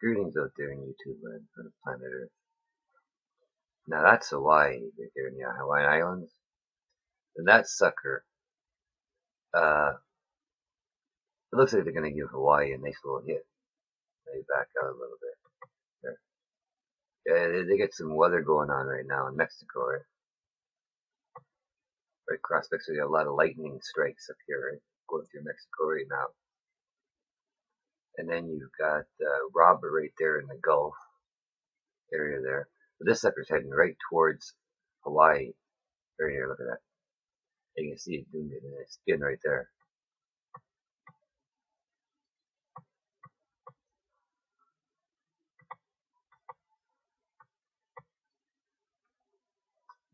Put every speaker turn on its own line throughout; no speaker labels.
Greetings out there in YouTube land on the planet Earth. Now that's Hawaii right there in the Hawaiian Islands. And that sucker, uh, it looks like they're going to give Hawaii a nice little hit. Maybe back out a little bit. There. Yeah, they get some weather going on right now in Mexico, right? Right across Mexico, you got a lot of lightning strikes up here, right? Going through Mexico right now. And then you've got Robert right there in the Gulf area there. But this sucker's heading right towards Hawaii. Right here, look at that. You can see it doing it in its skin right there.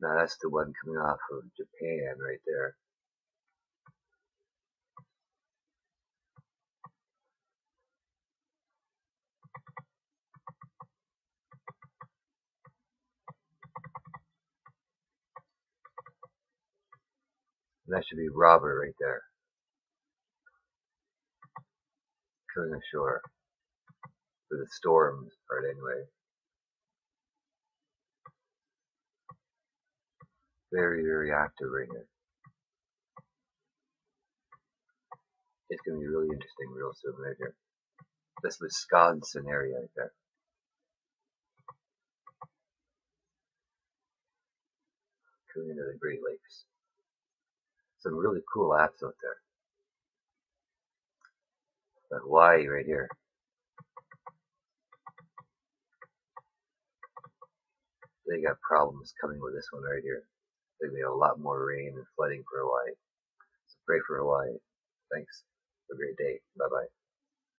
Now that's the one coming off of Japan right there. And that should be Robert right there. Coming ashore. For the storms part anyway. Very, very active right here. It's going to be really interesting real soon right here. This Wisconsin area right there. Coming into the Great Lakes. Some really cool apps out there. But Hawaii right here. They got problems coming with this one right here. They get a lot more rain and flooding for Hawaii. So pray for Hawaii. Thanks. Have a great day. Bye bye.